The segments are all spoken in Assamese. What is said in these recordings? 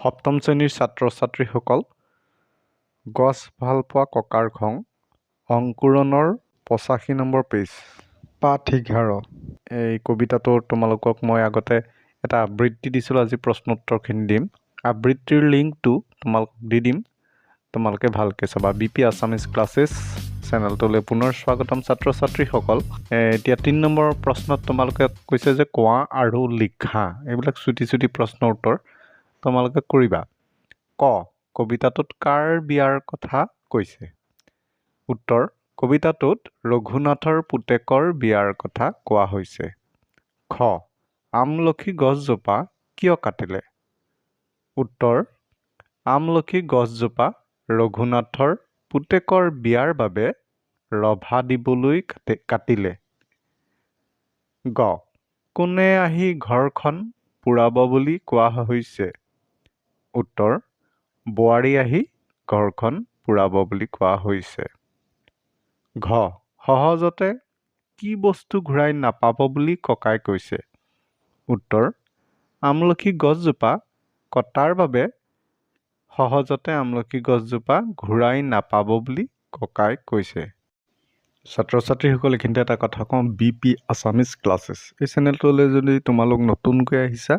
সপ্তম শ্ৰেণীৰ ছাত্ৰ ছাত্ৰীসকল, গছ ভাল পোৱা ককাৰ খং, অংকুৰণৰ 85 নম্বৰ পেজ, পাঠ 11। এই কবিতাটো তোমালোকক মই আগতে এটা আবৃত্তি দিছিলোঁ, আজি প্ৰশ্নোত্তৰখিনি দিম। আবৃত্তিৰ লিংকটো তোমালোকক দি দিম, তোমালোকে ভালকৈ চাবা। BP আছামিজ ক্লাছেছ চেনেলটোলৈ পুনৰ স্বাগতম ছাত্ৰ ছাত্ৰীসকল। এতিয়া 3 নম্বৰ প্ৰশ্নত তোমালোকে কৈছে যে কোৱা আৰু লিখা, এইবিলাক চুটি চুটি প্ৰশ্নৰ উত্তৰ তোমালোকে কৰিবা। ক, কবিতাটোত কাৰ বিয়াৰ কথা কৈছে? উত্তৰ, কবিতাটোত ৰঘুনাথৰ পুতেকৰ বিয়াৰ কথা কোৱা হৈছে। খ, আমলখি গছজোপা কিয় কাটিলে? উত্তৰ, আমলখি গছজোপা ৰঘুনাথৰ পুতেকৰ বিয়াৰ বাবে ৰভা দিবলৈ কাটিলে। গ, কোনে আহি ঘৰখন পুৰাব বুলি কোৱা হৈছে? উত্তৰ, বোৱাৰী আহি ঘৰখন পুৰাব বুলি কোৱা হৈছে। ঘ, সহজতে কি বস্তু ঘূৰাই নাপাব বুলি ককাই কৈছে? উত্তৰ, আমলখি গছজোপা কটাৰ বাবে সহজতে আমলখি গছজোপা ঘূৰাই নাপাব বুলি ককাই কৈছে। ছাত্ৰ ছাত্ৰীসকল, এইখিনিতে এটা কথা কওঁ, BP আছামিজ ক্লাছেছ এই চেনেলটোলৈ যদি তোমালোক নতুনকৈ আহিছা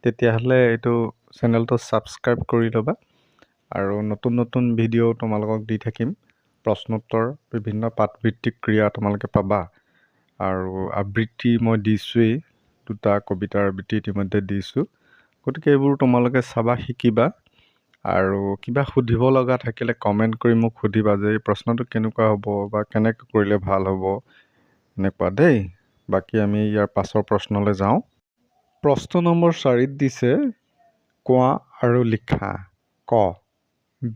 তেতিয়াহ'লে এইটো চেনেলটো ছাবস্ক্ৰাইব কৰি ল'বা, আৰু নতুন নতুন ভিডিঅ' তোমালোকক দি থাকিম। প্ৰশ্নোত্তৰ, বিভিন্ন পাঠভিত্তিক ক্ৰিয়া তোমালোকে পাবা, আৰু আবৃত্তি মই দিছোঁৱেই, 2টা কবিতাৰ আবৃত্তি ইতিমধ্যে দিছোঁ। গতিকে এইবোৰ তোমালোকে চাবা, শিকিবা, আৰু কিবা সুধিব লগা থাকিলে কমেণ্ট কৰি মোক সুধিবা যে এই প্ৰশ্নটো কেনেকুৱা হ'ব বা কেনেকৈ কৰিলে ভাল হ'ব, এনেকুৱা দেই। বাকী আমি ইয়াৰ পাছৰ প্ৰশ্নলৈ যাওঁ। প্ৰশ্ন নম্বৰ 4ত দিছে কোৱা আৰু লিখা। ক,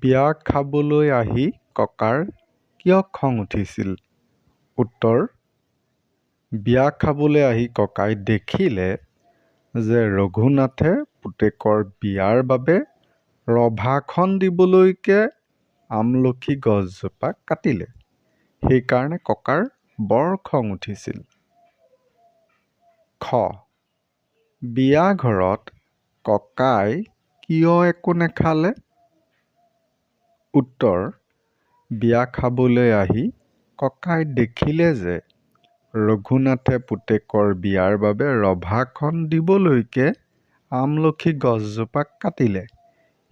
বিয়া খাবলৈ আহি ককাৰ কিয় খং উঠিছিল? উত্তৰ, বিয়া খাবলৈ আহি ককাই দেখিলে যে ৰঘুনাথে পুতেকৰ বিয়াৰ বাবে ৰভাখন দিবলৈকে আমলখি গছজোপা কাটিলে, সেইকাৰণে ককাৰ বৰ খং উঠিছিল। খ, বিয়া ঘৰত ককাই কিয় একো নেখালে? উত্তৰ, বিয়া খাবলৈ আহি ককাই দেখিলে যে ৰঘুনাথে পুতেকৰ বিয়াৰ বাবে ৰভাখন দিবলৈকে আমলখি গছজোপা কাটিলে,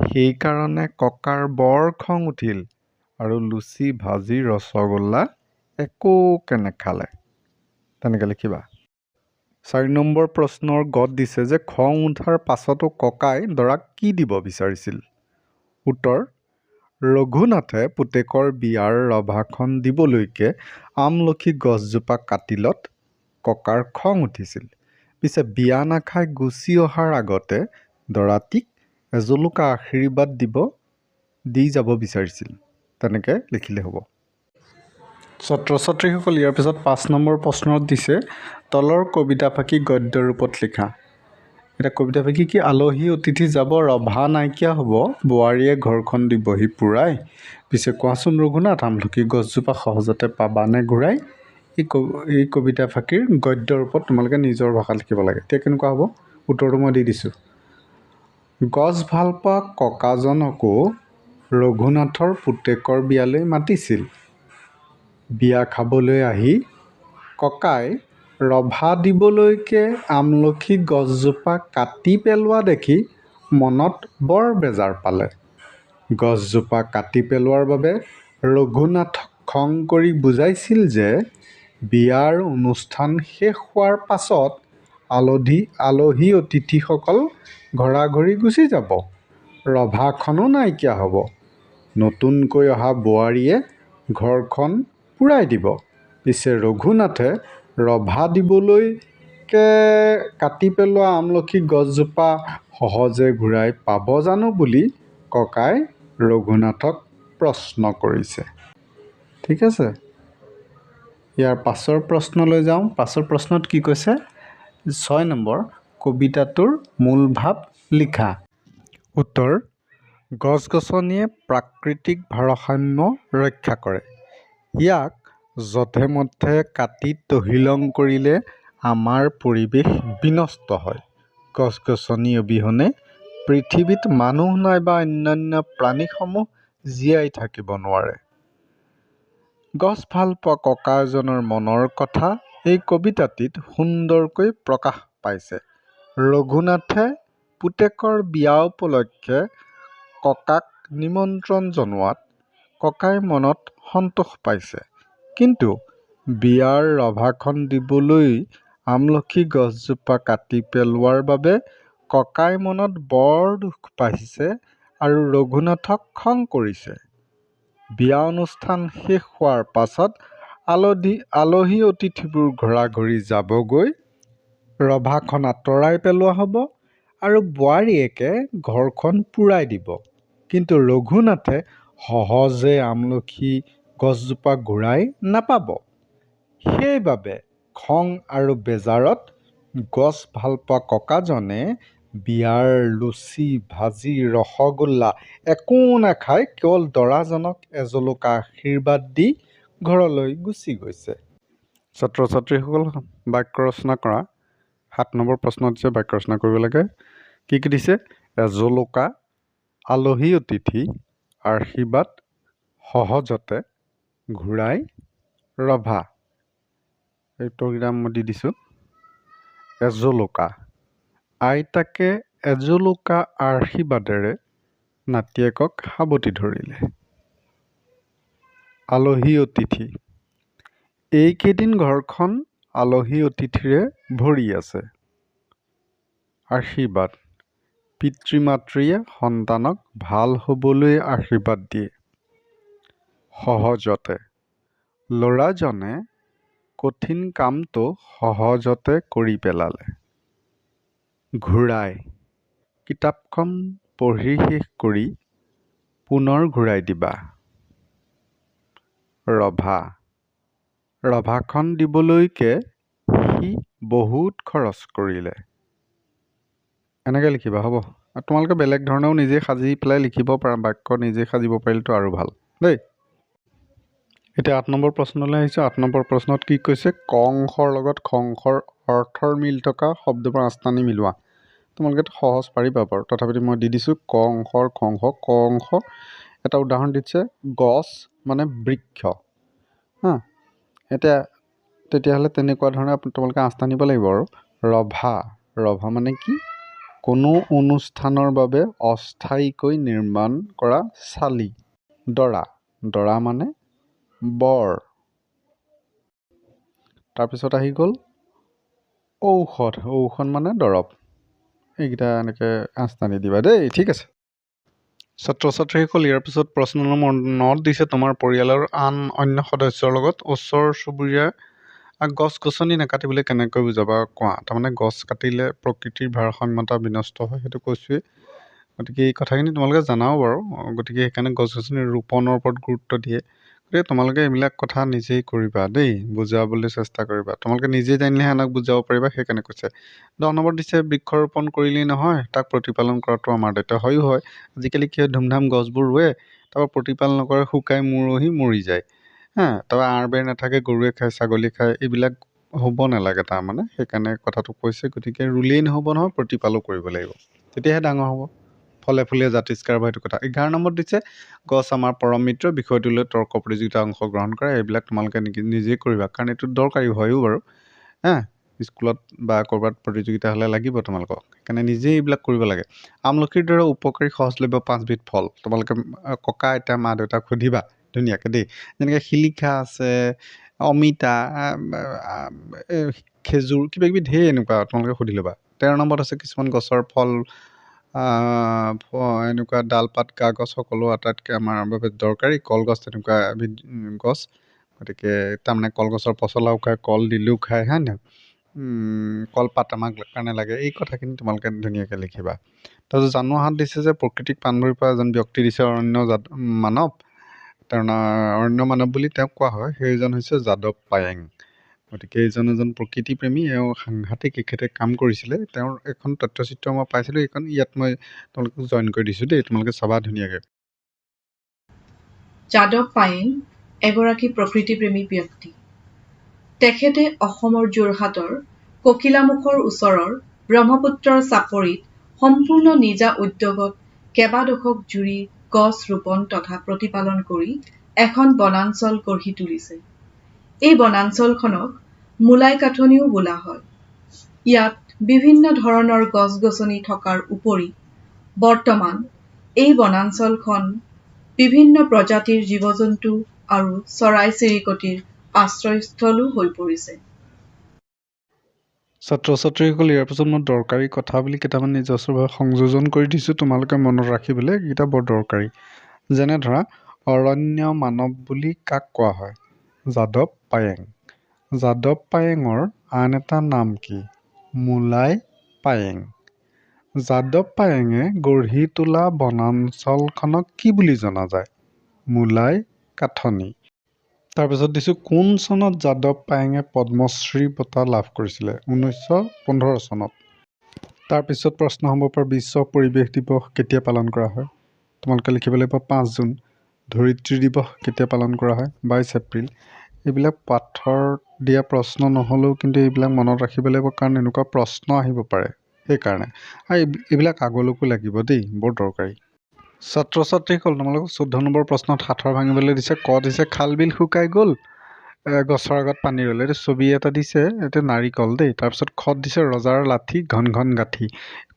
সেইকাৰণে ককাৰ বৰ খং উঠিল আৰু লুচি ভাজি ৰসগোল্লা একোকে নেখালে। তেনেকৈ লিখিবা। 4 নম্বৰ প্ৰশ্নৰ গত দিছে যে খং উঠাৰ পাছতো ককাই দৰাক কি দিব বিচাৰিছিল? উত্তৰ, ৰঘুনাথে পুতেকৰ বিয়াৰ ৰভাখন দিবলৈকে আমলখি গছজোপা কাটিলত ককাৰ খং উঠিছিল। পিছে বিয়া নাখাই গুচি অহাৰ আগতে দৰাটিক এজোলোকা আশীৰ্বাদ দি যাব বিচাৰিছিল। তেনেকৈ লিখিলে হ'ব। ছাত্ৰ ছাত্ৰীসকল, ইয়াৰ পিছত 5 নম্বৰ প্ৰশ্নত দিছে তলৰ কবিতা ফাঁকি গদ্য ৰূপত লিখা। এতিয়া কবিতা ফাঁকি কি? আলহী অতিথি যাব, ৰভা নাইকিয়া হ'ব, বোৱাৰীয়ে ঘৰখন দিবহি পুৰাই, পিছে কোৱাচোন ৰঘুনাথ, আমলখি গছজোপা সহজতে পাবানে ঘূৰাই? এই কবিতা ফাঁকিৰ গদ্য ৰূপত তোমালোকে নিজৰ ভাষাত লিখিব লাগে। এতিয়া কেনেকুৱা হ'ব? উত্তৰটো মই দি দিছোঁ। গছ ভাল পোৱা ককাজনকো ৰঘুনাথৰ পুতেকৰ বিয়ালৈ মাতিছিল। বিয়া খাবলৈ আহি ককাই ৰভা দিবলৈকে আমলখি গছজোপা কাটি পেলোৱা দেখি মনত বৰ বেজাৰ পালে। গছজোপা কাটি পেলোৱাৰ বাবে ৰঘুনাথক খং কৰি বুজাইছিল যে বিয়াৰ অনুষ্ঠান শেষ হোৱাৰ পাছত আলহী অতিথিসকল ঘৰাঘৰি গুচি যাব, ৰভাখনো নাইকিয়া হ'ব, নতুনকৈ অহা বোৱাৰীয়ে ঘৰখন পুৰাই দিব, পিছে ৰঘুনাথে ৰভা দিবলৈকে কাটি পেলোৱা আমলখি গছজোপা সহজে ঘূৰাই পাব জানো বুলি ককাই ৰঘুনাথক প্ৰশ্ন কৰিছে। ঠিক আছে, ইয়াৰ পাছৰ প্ৰশ্নলৈ যাওঁ। পাছৰ প্ৰশ্নত কি কৈছে? 6 নম্বৰ, কবিতাটোৰ মূল ভাৱ লিখা। উত্তৰ, গছ-গছনিয়ে প্ৰাকৃতিক ভাৰসাম্য ৰক্ষা কৰে। ইয়াক যধে মধে কাটি তহিলং কৰিলে আমাৰ পৰিৱেশ বিনষ্ট হয়। গছ-গছনি অবিহনে পৃথিৱীত মানুহ নাইবা অন্যান্য প্ৰাণীসমূহ জীয়াই থাকিব নোৱাৰে। গছ ভাল পোৱা ককা এজনৰ মনৰ কথা এই কবিতাটিত সুন্দৰকৈ প্ৰকাশ পাইছে। ৰঘুনাথে পুতেকৰ বিয়া উপলক্ষে ককাক নিমন্ত্ৰণ জনোৱাত ককাই মনত সন্তোষ পাইছে। কিন্তু বিয়াৰ ৰভাখন দিবলৈ আমলখি গছজোপা কাটি পেলোৱাৰ বাবে ককাই মনত বৰ দুখ পাইছে আৰু ৰঘুনাথক খং কৰিছে। বিয়া অনুষ্ঠান শেষ হোৱাৰ পাছত আলহী অতিথিবোৰ ঘৰা-ঘৰি যাবগৈ, ৰভাখন আঁতৰাই পেলোৱা হ'ব আৰু বোৱাৰীয়েকে ঘৰখন পুৰাই দিব। কিন্তু ৰঘুনাথে সহজে আমলখি গছজোপা ঘূৰাই নাপাব। সেইবাবে খং আৰু বেজাৰত গছ ভাল পোৱা ককাজনে বিয়াৰ লুচি, ভাজি, ৰসগোল্লা একো নাখাই কেৱল দৰাজনক এজোলোকা আশীৰ্বাদ দি ঘৰলৈ গুচি গৈছে। ছাত্ৰ ছাত্ৰীসকল বাক্য ৰচনা কৰা। 7 নম্বৰ প্ৰশ্ন দিছে, বাক্য ৰচনা কৰিব লাগে। কি কি দিছে? এজোলোকা, আলহী অতিথি, আশীৰ্বাদ, সহজতে, ঘূৰাই, ৰভা। এই উত্তৰকেইটা মই দি দিছোঁ। এজোলোকা। আইতাকে এজোলোকা আশীৰ্বাদেৰে নাতিয়েকক সাৱটি ধৰিলে। আলহী অতিথি। এইকেইদিন ঘৰখন আলহী অতিথিৰে ভৰি আছে। আশীৰ্বাদ। পিতৃ-মাতৃয়ে সন্তানক ভাল হ'বলৈ আশীৰ্বাদ দিয়ে। সহজতে। ল'ৰাজনে কঠিন কামটো সহজতে কৰি পেলালে। ঘূৰাই। কিতাপখন পঢ়ি শেষ কৰি পুনৰ ঘূৰাই দিবা। ৰভা। ৰভাখন দিবলৈকে সি বহুত খৰচ কৰিলে। এনেকৈ লিখিবা, হ'ব? আৰু তোমালোকে বেলেগ ধৰণেও নিজে সাজি পেলাই লিখিব পাৰা। বাক্য নিজে সাজিব পাৰিলেতো আৰু ভাল দেই। এতিয়া 8 নম্বৰ প্ৰশ্নলৈ আহিছোঁ। 8 নম্বৰ প্ৰশ্নত কি কৈছে? ক অংশৰ লগত খ অংশৰ অৰ্থৰ মিল থকা শব্দবোৰ আঁচটানি মিলোৱা। তোমালোকেতো সহজ পাৰিবা বাৰু, তথাপিতো মই দি দিছোঁ ক অংশৰ খ অংশ। ক অংশ এটা উদাহৰণ দিছে, গছ মানে বৃক্ষ। এতিয়া তেতিয়াহ'লে তেনেকুৱা ধৰণে তোমালোকে আঁচটানিব লাগিব আৰু। ৰভা। ৰভা মানে কি? কোনো অনুষ্ঠানৰ বাবে অস্থায়ীকৈ নিৰ্মাণ কৰা চালি। দৰা। দৰা মানে বৰ। তাৰপিছত আহি গ'ল ঔষধ। ঔষধ মানে দৰৱ। এইকেইটা এনেকৈ আঁচটানি দিবা দেই, ঠিক আছে? ছাত্ৰ ছাত্ৰীসকল, ইয়াৰ পিছত প্ৰশ্ন নম্বৰ 9 দিছে, তোমাৰ পৰিয়ালৰ অন্য সদস্যৰ লগত ওচৰ চুবুৰীয়া গছ-গছনি নাকাটিবলৈ কেনেকৈ বুজাবা কোৱা। তাৰমানে গছ কাটিলে প্ৰকৃতিৰ ভাৰসাম্যতা বিনষ্ট হয়, সেইটো কৈছোৱেই। গতিকে এই কথাখিনি তোমালোকে জানাও বাৰু। গতিকে সেইকাৰণে গছ-গছনি ৰোপণৰ ওপৰত গুৰুত্ব দিয়ে। গতিকে তোমালোকে এইবিলাক কথা নিজেই কৰিবা দেই, বুজাবলৈ চেষ্টা কৰিবা। তোমালোকে নিজেই জানিলেহে আনক বুজাব পাৰিবা, সেইকাৰণে কৈছে। 10 নম্বৰ দিছে, বৃক্ষৰোপণ কৰিলেই নহয়, তাক প্ৰতিপালন কৰাটো আমাৰ দায়িত্ব। হয়ো হয়। আজিকালি কি হয়, ধুমধাম গছবোৰ ৰুৱে, তাৰপৰা প্ৰতিপালন নকৰে, শুকাই মৰহি মৰি যায়। তাৰপৰা আৰ-বেৰ নাথাকে, গৰুৱে খায়, ছাগলী খায়। এইবিলাক হ'ব নালাগে তাৰমানে, সেইকাৰণে কথাটো কৈছে। গতিকে ৰুলেই নহ'ব নহয়, প্ৰতিপালো কৰিব লাগিব, তেতিয়াহে ডাঙৰ হ'ব, ফলে ফুলে জাতিষ্কাৰ হ'ব, সেইটো কথা। 11 নম্বৰত দিছে, গছ আমাৰ পৰম মিত্ৰ, বিষয়টোলৈ তৰ্ক প্ৰতিযোগিতা অংশগ্ৰহণ কৰা। এইবিলাক তোমালোকে নিজেই কৰিবা, কাৰণ এইটো দৰকাৰী হয়ো বাৰু। স্কুলত বা ক'ৰবাত প্ৰতিযোগিতা হ'লে লাগিব তোমালোকক, সেইকাৰণে নিজেই এইবিলাক কৰিব লাগে। আমলখিৰ দৰে উপকাৰী সহজলভ্য 5বিধ ফল। তোমালোকে ককা আইতা মা দেউতাক সুধিবা ধুনীয়াকৈ দেই। যেনেকৈ শিলিখা আছে, অমিতা, খেজুৰ, কিবাকিবি ঢেৰ এনেকুৱা তোমালোকে সুধি ল'বা। 13 নম্বৰত আছে কিছুমান গছৰ ফল, এনেকুৱা ডালপাত, গা গছ সকলো আটাইতকৈ আমাৰ বাবে দৰকাৰী। কলগছ তেনেকুৱা এবিধ গছ। গতিকে তাৰমানে কলগছৰ পচলাও খায়, কল দিলেও খায়, হয় নহয়? কলপাত আমাক কাৰণে লাগে। এই কথাখিনি তোমালোকে ধুনীয়াকৈ লিখিবা। তাৰপিছত জানুৱা 7 দিছে যে, প্ৰকৃতিক প্ৰাণ ভৰি পৰা এজন ব্যক্তি দিছে অৰণ্য মানৱ। অৰণ্য মানৱ বুলি তেওঁক কোৱা হয়। সেইজন হৈছে যাদৱ পায়েং। গতিকে এইজন এজন প্ৰকৃতিপ্ৰেমী, এওঁ সাংঘাতিক এখেতে কাম কৰিছিলে। তেওঁৰ এখন তথ্যচিত্ৰ মই পাইছিলোঁ, এইখন ইয়াত মই তোমালোকক জইন কৰি দিছোঁ দেই, তোমালোকে চাবা ধুনীয়াকৈ। যাদৱ পায়েং এগৰাকী প্ৰকৃতিপ্ৰেমী ব্যক্তি। তেখেতে অসমৰ যোৰহাটৰ ককিলামুখৰ ওচৰৰ ব্ৰহ্মপুত্ৰৰ চাপৰিত সম্পূৰ্ণ নিজা উদ্যোগত কেইবা দশক জুৰি গছ ৰোপণ তথা প্ৰতিপালন কৰি এখন বনাঞ্চল গঢ়ি তুলিছে। এই বনাঞ্চলখনক মূলাই কাঠনিও বোলা হয়। ইয়াত বিভিন্ন ধৰণৰ গছ-গছনি থকাৰ উপৰি বৰ্তমান এই বনাঞ্চলখন বিভিন্ন প্ৰজাতিৰ জীৱ-জন্তু আৰু চৰাই-চিৰিকটিৰ আশ্ৰয়স্থলো হৈ পৰিছে। ছাত্ৰ ছাত্ৰীসকল, ইয়াৰ পিছত মই দৰকাৰী কথা বুলি কেইটামান নিজস্বভাৱে সংযোজন কৰি দিছোঁ, তোমালোকে মনত ৰাখিবলৈ। এইকেইটা বৰ দৰকাৰী। যেনে ধৰা, অৰণ্য মানৱ বুলি কাক কোৱা হয়? যাদৱ পায়েং। যাদৱ পায়েঙৰ আন এটা নাম কি? মূলাই পায়েং। যাদৱ পায়েঙে গঢ়ি তোলা বনাঞ্চলখনক কি বুলি জনা যায়? মূলাই কাঠনি। তাৰপিছত দিছোঁ, কোন চনত যাদৱ পায়েঙে পদ্মশ্ৰী বঁটা লাভ কৰিছিলে? 1915 চনত। তাৰপিছত প্ৰশ্ন হ'ব পাৰে, বিশ্ব পৰিৱেশ দিৱস কেতিয়া পালন কৰা হয়? তোমালোকে লিখিব লাগিব 5 জুন। ধৰিত্ৰী দিৱস কেতিয়া পালন কৰা হয়? 22 এপ্ৰিল। এইবিলাক পাঠৰ দিয়া প্ৰশ্ন নহ'লেও কিন্তু এইবিলাক মনত ৰাখিব লাগিব, কাৰণ এনেকুৱা প্ৰশ্ন আহিব পাৰে। সেইকাৰণে আৰু এইবিলাক আগলৈকো লাগিব দেই, বৰ দৰকাৰী। ছাত্ৰ ছাত্ৰীসকল, তোমালোকক 14 নম্বৰ প্ৰশ্নত সাঁথৰ ভাঙিবলৈ দিছে। ক দিছে, খাল বিল শুকাই গ'ল, গছৰ আগত পানী ৰ'লে। এইটো ছবি এটা দিছে, এইটো নাৰিকল দেই। তাৰপিছত খত দিছে, ৰজাৰ লাঠি ঘন ঘন গাঁঠি।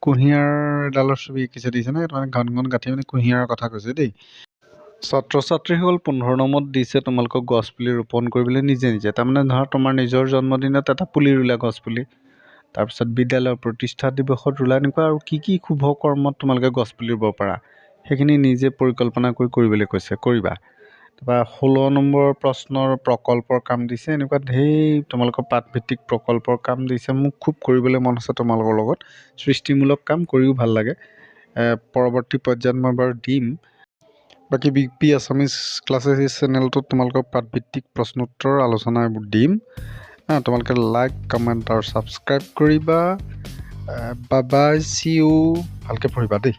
কুঁহিয়াৰ এডালৰ ছবি কিছু দিছে নে? মানে ঘন ঘন গাঁঠি মানে কুঁহিয়াৰৰ কথা কৈছে দেই। ছাত্ৰ ছাত্ৰীসকল, 15 নম্বৰত দিছে তোমালোকক গছ পুলি ৰোপণ কৰিবলৈ নিজে নিজে। তাৰমানে ধৰা, তোমাৰ নিজৰ জন্মদিনত এটা পুলি ৰুলা, গছ পুলি। তাৰপিছত বিদ্যালয়ৰ প্ৰতিষ্ঠা দিৱসত ৰুলা। এনেকুৱা আৰু কি কি শুভ কৰ্মত তোমালোকে গছ পুলি ৰুব পাৰা, সেইখিনি নিজে পৰিকল্পনা কৰি কৰিবলৈ কৈছে, কৰিবা। তাৰপৰা 16 নম্বৰ প্ৰশ্নৰ প্ৰকল্পৰ কাম দিছে। এনেকুৱা ঢেৰ তোমালোকৰ পাঠভিত্তিক প্ৰকল্পৰ কাম দিছে। মোক খুব কৰিবলৈ মন আছে তোমালোকৰ লগত। সৃষ্টিমূলক কাম কৰিও ভাল লাগে। পৰৱৰ্তী পৰ্যায়ত মই বাৰু দিম। বাকী BP আছামিজ ক্লাছেছ এই চেনেলটোত তোমালোকৰ পাঠভিত্তিক প্ৰশ্নোত্তৰ আলোচনা এইবোৰ দিম। তোমালোকে লাইক, কমেণ্ট আৰু ছাবস্ক্ৰাইব কৰিবা। Bye bye, see you. ভালকৈ পঢ়িবা দেই।